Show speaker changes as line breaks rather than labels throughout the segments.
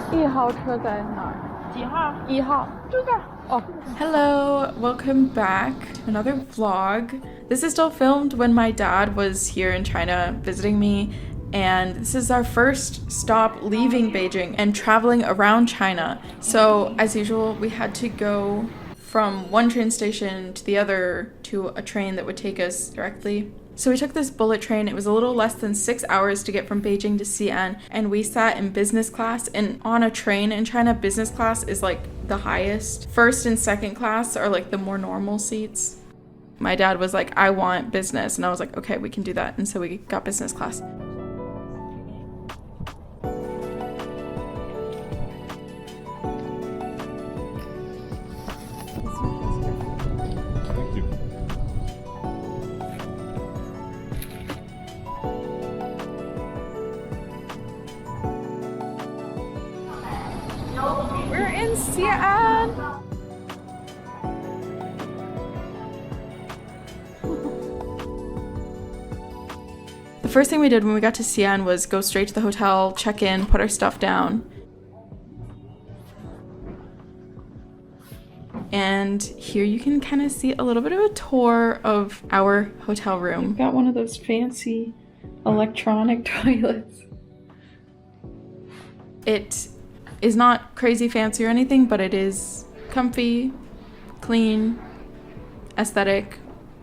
Oh, hello, welcome back. Another vlog. This is still filmed when my dad was here in China visiting me, and this is our first stop leaving Beijing and traveling around China. So, as usual, we had to go from one train station to the other to a train that would take us directly. So we took this bullet train. It was a little less than 6 hours to get from Beijing to Xi'an, and we sat in business class. And on a train in China, business class is like the highest. First and second class are like the more normal seats. My dad was like, I want business, and I was like, okay, we can do that. And so we got business class. We're in Xi'an! The first thing we did when we got to Xi'an was go straight to the hotel, check in, put our stuff down. And here you can kind of see a little bit of a tour of our hotel room. We've got one of those fancy electronic toilets. It is not crazy fancy or anything, but it is comfy, clean, aesthetic,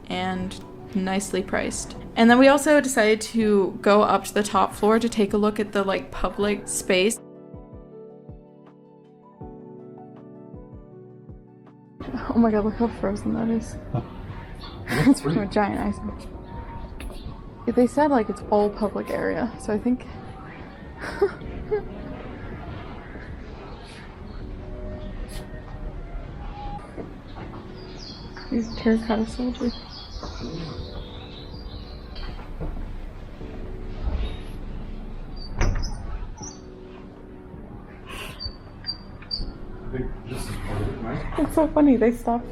and nicely priced. And then we also decided to go up to the top floor to take a look at the like public space. Oh my god, look how frozen that is. It's from a giant ice. They said like it's all public area, so I think these terracotta soldiers. It's so funny, they stopped.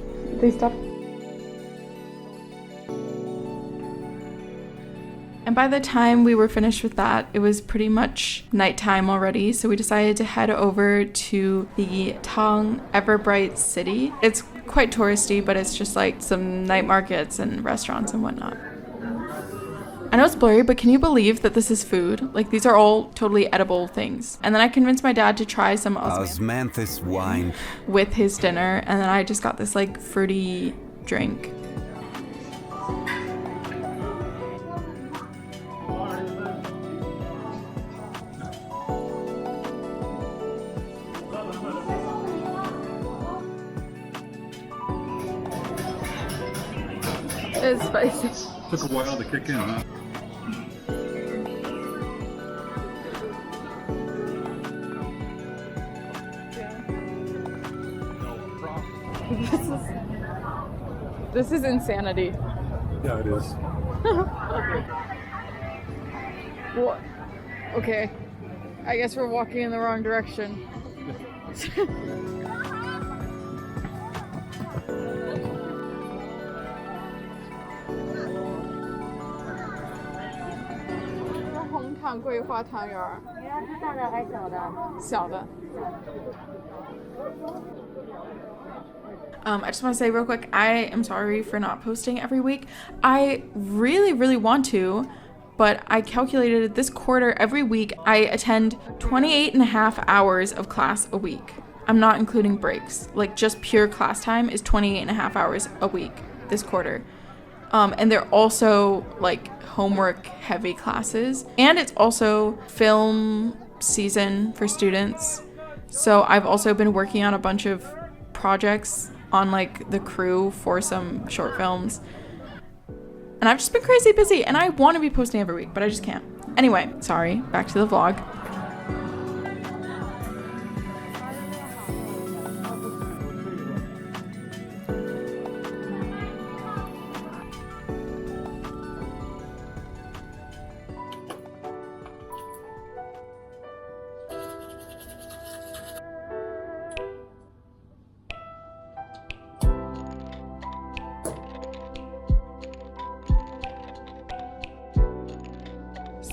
And by the time we were finished with that, it was pretty much nighttime already, so we decided to head over to the Tang, everbright city. It's quite touristy, but it's just like some night markets and restaurants and whatnot. I know it's blurry, but can you believe that this is food? Like, these are all totally edible things. And then I convinced my dad to try some
osmanthus wine
with his dinner, and then I just got this like fruity drink. It's spicy.
Took a while to kick in, huh?
This is insanity.
Yeah, it is.
What? Okay. I guess we're walking in the wrong direction. I just want to say real quick, I am sorry for not posting every week. I really want to, but I calculated this quarter every week I attend 28 and a half hours of class a week. I'm not including breaks. Like, just pure class time is 28 and a half hours a week this quarter. And they're also like homework heavy classes, and it's also film season for students. So I've also been working on a bunch of projects on like the crew for some short films. And I've just been crazy busy, and I want to be posting every week, but I just can't. Anyway, sorry, back to the vlog.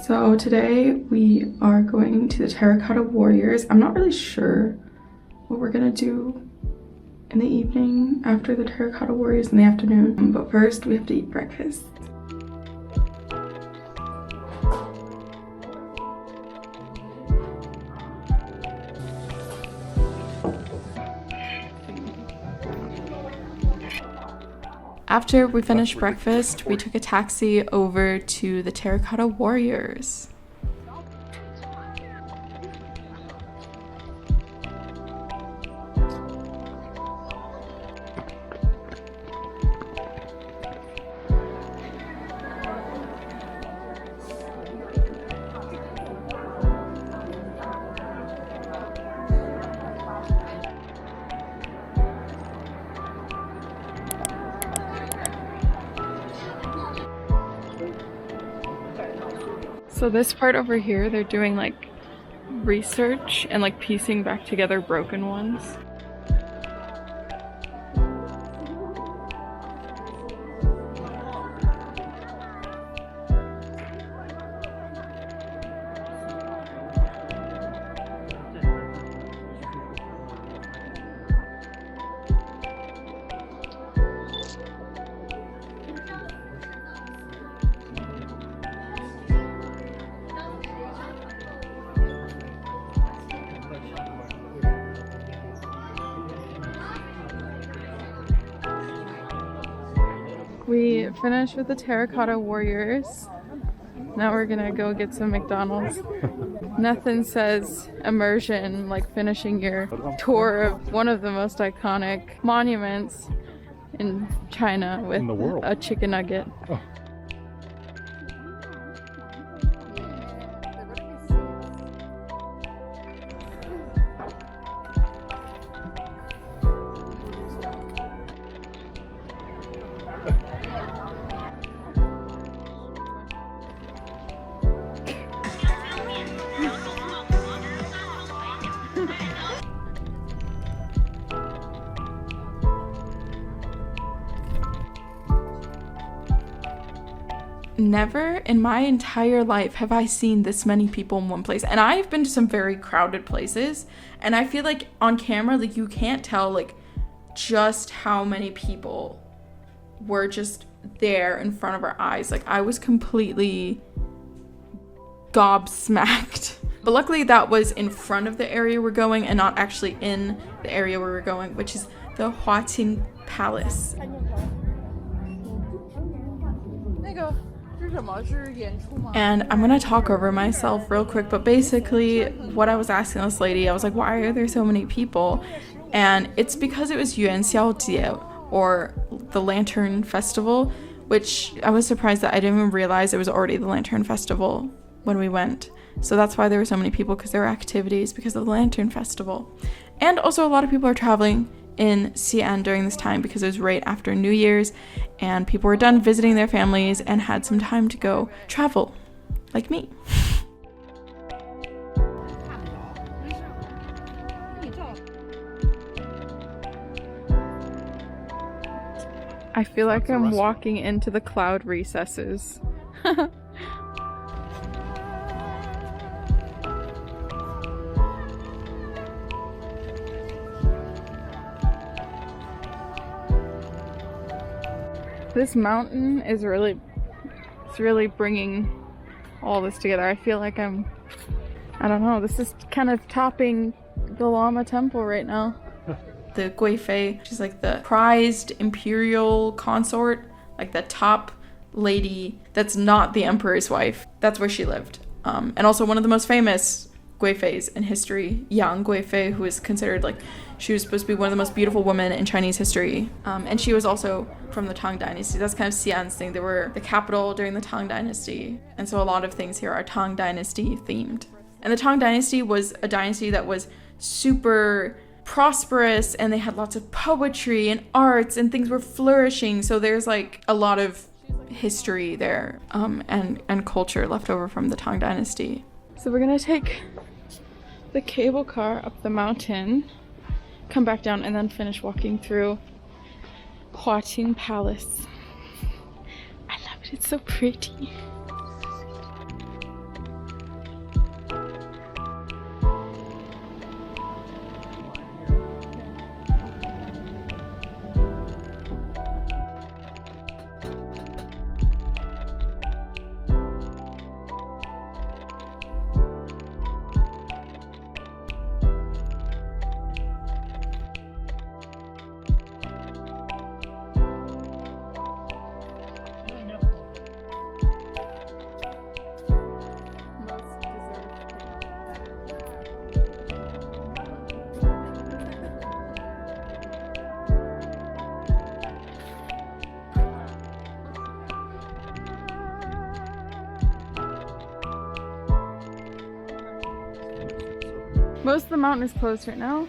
So today we are going to the Terracotta Warriors. I'm not really sure what we're gonna do in the evening after the Terracotta Warriors in the afternoon, but first we have to eat breakfast. After we finished breakfast, we took a taxi over to the Terracotta Warriors. So this part over here, they're doing like research and like piecing back together broken ones. We finished with the Terracotta Warriors. Now we're gonna go get some McDonald's. Nothing says immersion like finishing your tour of one of the most iconic monuments in China with a chicken nugget. Oh. Never in my entire life have I seen this many people in one place. And I've been to some very crowded places, and I feel like on camera, like you can't tell like just how many people were just there in front of our eyes. Like I was completely gobsmacked. But luckily that was in front of the area we're going and not actually in the area where we're going, which is the Huaqing Palace. And I'm gonna talk over myself real quick, but basically what I was asking this lady, I was like, why are there so many people? And it's because it was Yuan Xiao, or the Lantern Festival, which I was surprised that I didn't even realize it was already the Lantern Festival when we went. So that's why there were so many people, because there were activities because of the Lantern Festival. And also a lot of people are traveling in Xi'an during this time because it was right after New Year's and people were done visiting their families and had some time to go travel, like me. I feel like I'm walking into the cloud recesses. This mountain is really bringing all this together. I feel like I don't know, this is kind of topping the Lama Temple right now. The Guifei, she's like the prized imperial consort, like the top lady that's not the emperor's wife. That's where she lived. And also one of the most famous Guifeis in history, Yang Guifei, who is considered like, she was supposed to be one of the most beautiful women in Chinese history. And she was also from the Tang dynasty. That's kind of Xi'an's thing. They were the capital during the Tang dynasty. And so a lot of things here are Tang dynasty themed. And the Tang dynasty was a dynasty that was super prosperous, and they had lots of poetry and arts, and things were flourishing. So there's like a lot of history there, and culture left over from the Tang dynasty. So we're gonna take the cable car up the mountain, come back down, and then finish walking through Huaqing Palace. I love it, it's so pretty. Most of the mountain is closed right now,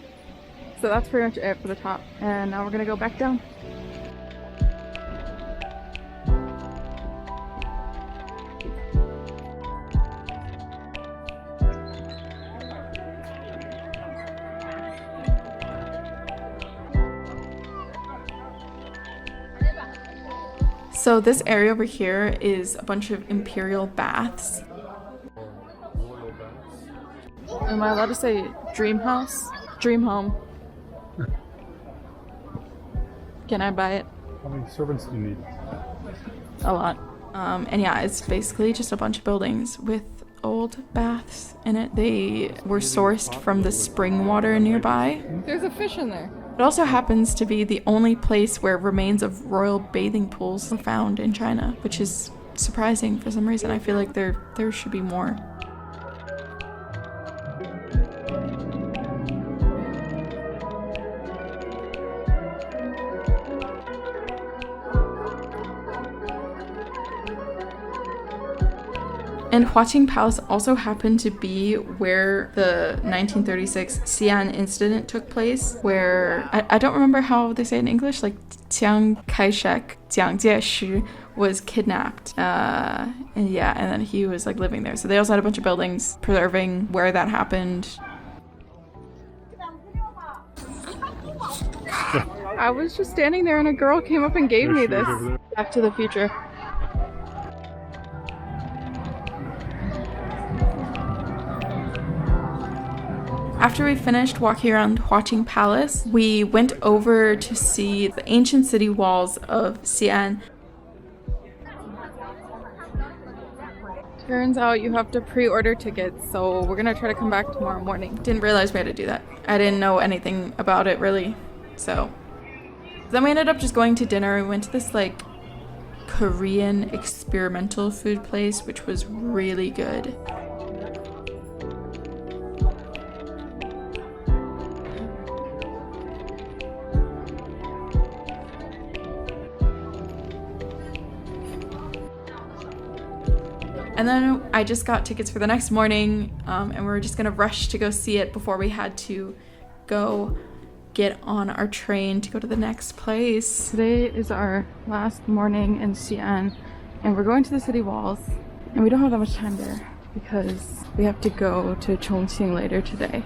so that's pretty much it for the top. And now we're gonna go back down. So this area over here is a bunch of imperial baths. Am I allowed to say dream house? Dream home. Can I buy it?
How many servants do you need?
A lot. And yeah, it's basically just a bunch of buildings with old baths in it. They were sourced from the spring water nearby. There's a fish in there. It also happens to be the only place where remains of royal bathing pools were found in China, which is surprising for some reason. I feel like there should be more. And Huaqing Palace also happened to be where the 1936 Xi'an incident took place, where, I don't remember how they say it in English, like Chiang Kai-shek, Jiang Jieshi, was kidnapped. And then he was like living there. So they also had a bunch of buildings preserving where that happened. I was just standing there and a girl came up and gave me this. Back to the Future. After we finished walking around Huaqing Palace, we went over to see the ancient city walls of Xi'an. Turns out you have to pre-order tickets, so we're gonna try to come back tomorrow morning. Didn't realize we had to do that. I didn't know anything about it really, so. Then we ended up just going to dinner. We went to this like Korean experimental food place, which was really good. And then I just got tickets for the next morning, and we were just gonna rush to go see it before we had to go get on our train to go to the next place. Today is our last morning in Xi'an, and we're going to the city walls, and we don't have that much time there because we have to go to Chongqing later today.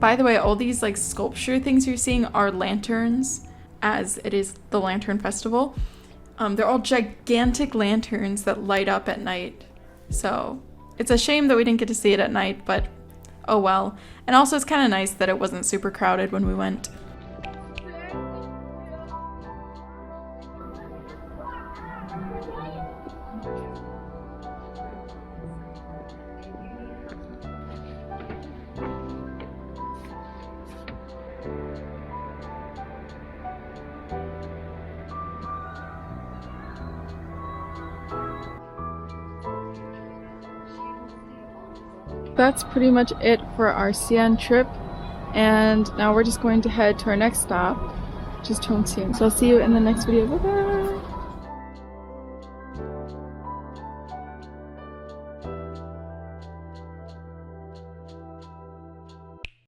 By the way, all these like sculpture things you're seeing are lanterns, as it is the Lantern Festival. They're all gigantic lanterns that light up at night. So it's a shame that we didn't get to see it at night, but oh well. And also it's kind of nice that it wasn't super crowded when we went. That's pretty much it for our Xi'an trip, and now we're just going to head to our next stop, which is Chongqing. So I'll see you in the next video. Bye bye!